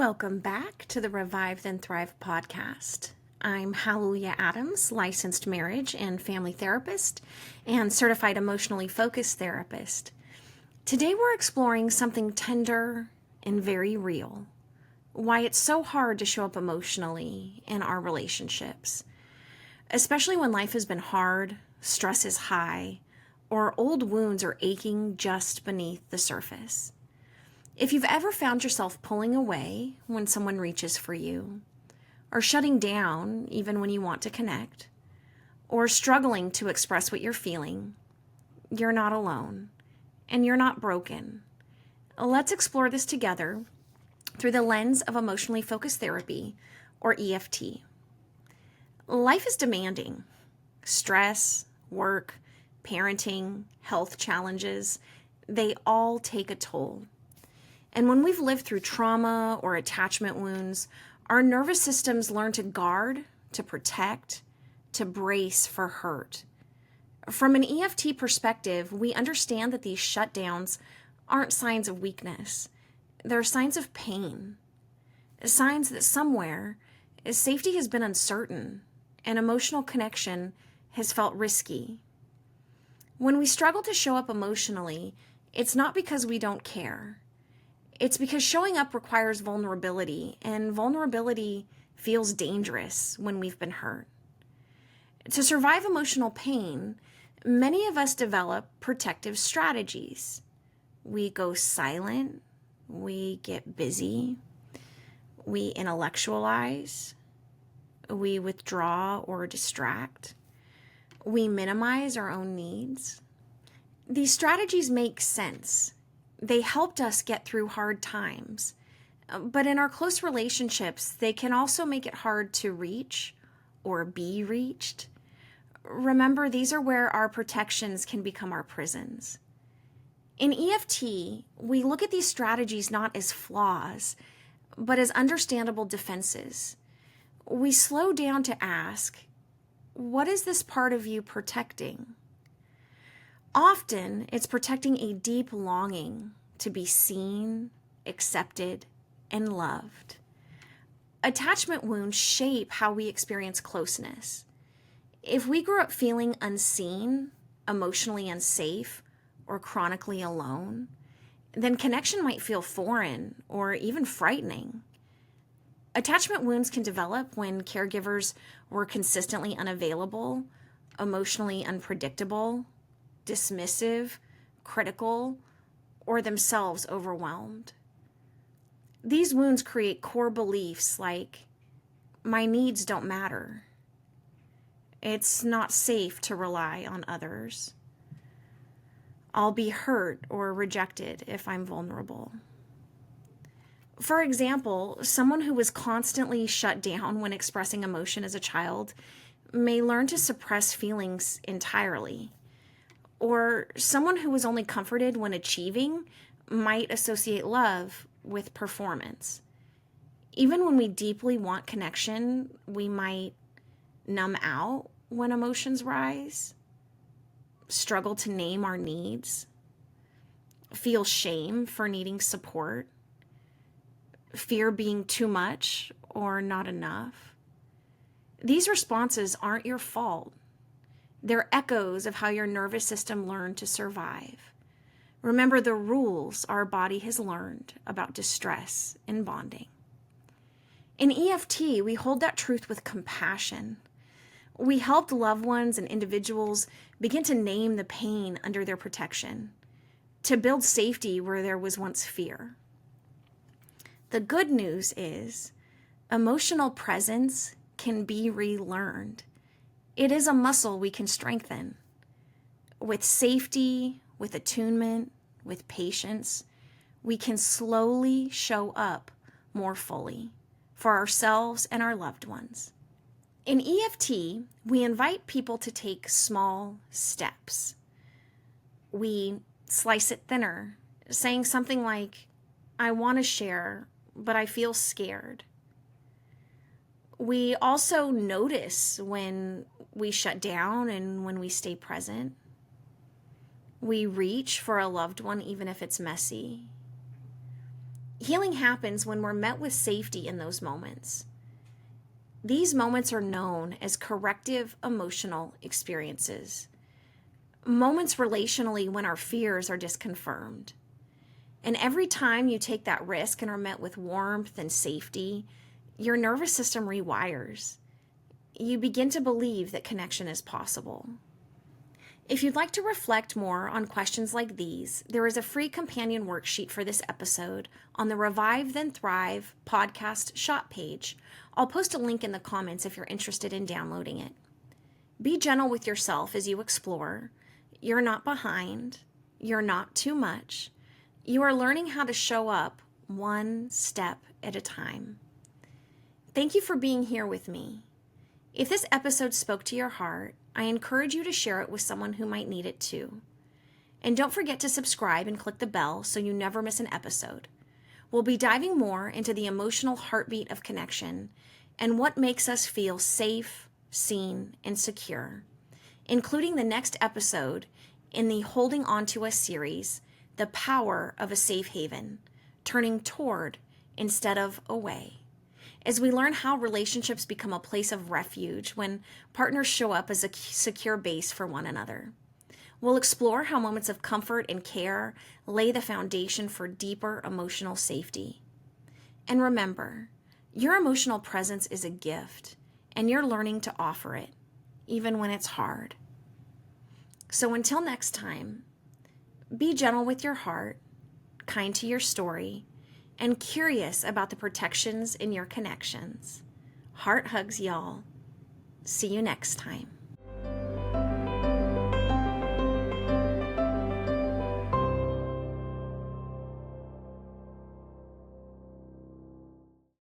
Welcome back to the Revive Then Thrive podcast. I'm Hallelujah Adams, licensed marriage and family therapist and certified emotionally focused therapist. Today we're exploring something tender and very real, why it's so hard to show up emotionally in our relationships, especially when life has been hard, stress is high, or old wounds are aching just beneath the surface. If you've ever found yourself pulling away when someone reaches for you, or shutting down even when you want to connect, or struggling to express what you're feeling, you're not alone, and you're not broken. Let's explore this together through the lens of emotionally focused therapy, or EFT. Life is demanding. Stress, work, parenting, health challenges, they all take a toll. And when we've lived through trauma or attachment wounds, our nervous systems learn to guard, to protect, to brace for hurt. From an EFT perspective, we understand that these shutdowns aren't signs of weakness. They're signs of pain, signs that somewhere safety has been uncertain and emotional connection has felt risky. When we struggle to show up emotionally, it's not because we don't care. It's because showing up requires vulnerability, and vulnerability feels dangerous when we've been hurt. To survive emotional pain, many of us develop protective strategies. We go silent, we get busy, we intellectualize, we withdraw or distract, we minimize our own needs. These strategies make sense. They helped us get through hard times, but in our close relationships, they can also make it hard to reach or be reached. Remember, these are where our protections can become our prisons. In EFT, we look at these strategies not as flaws, but as understandable defenses. We slow down to ask, what is this part of you protecting? Often, it's protecting a deep longing to be seen, accepted, and loved. Attachment wounds shape how we experience closeness. If we grew up feeling unseen, emotionally unsafe, or chronically alone, then connection might feel foreign or even frightening. Attachment wounds can develop when caregivers were consistently unavailable, emotionally unpredictable, dismissive, critical, or themselves overwhelmed. These wounds create core beliefs like, my needs don't matter. It's not safe to rely on others. I'll be hurt or rejected if I'm vulnerable. For example, someone who was constantly shut down when expressing emotion as a child may learn to suppress feelings entirely. Or someone who was only comforted when achieving might associate love with performance. Even when we deeply want connection, we might numb out when emotions rise, struggle to name our needs, feel shame for needing support, fear being too much or not enough. These responses aren't your fault. They're echoes of how your nervous system learned to survive. Remember the rules our body has learned about distress and bonding. In EFT, we hold that truth with compassion. We helped loved ones and individuals begin to name the pain under their protection, to build safety where there was once fear. The good news is, emotional presence can be relearned. It is a muscle we can strengthen. With safety, with attunement, with patience, we can slowly show up more fully for ourselves and our loved ones. In EFT, we invite people to take small steps. We slice it thinner, saying something like, I want to share, but I feel scared. We also notice when we shut down and when we stay present. We reach for a loved one even if it's messy. Healing happens when we're met with safety in those moments. These moments are known as corrective emotional experiences. Moments relationally when our fears are disconfirmed. And every time you take that risk and are met with warmth and safety, your nervous system rewires. You begin to believe that connection is possible. If you'd like to reflect more on questions like these, there is a free companion worksheet for this episode on the Revive Then Thrive podcast shop page. I'll post a link in the comments if you're interested in downloading it. Be gentle with yourself as you explore. You're not behind. You're not too much. You are learning how to show up one step at a time. Thank you for being here with me. If this episode spoke to your heart, I encourage you to share it with someone who might need it too. And don't forget to subscribe and click the bell so you never miss an episode. We'll be diving more into the emotional heartbeat of connection and what makes us feel safe, seen, and secure, including the next episode in the Holding On to Us series, The Power of a Safe Haven, turning toward instead of away. As we learn how relationships become a place of refuge when partners show up as a secure base for one another. We'll explore how moments of comfort and care lay the foundation for deeper emotional safety. And remember, your emotional presence is a gift, and you're learning to offer it, even when it's hard. So until next time, be gentle with your heart, kind to your story, and curious about the protections in your connections. Heart hugs, y'all. See you next time.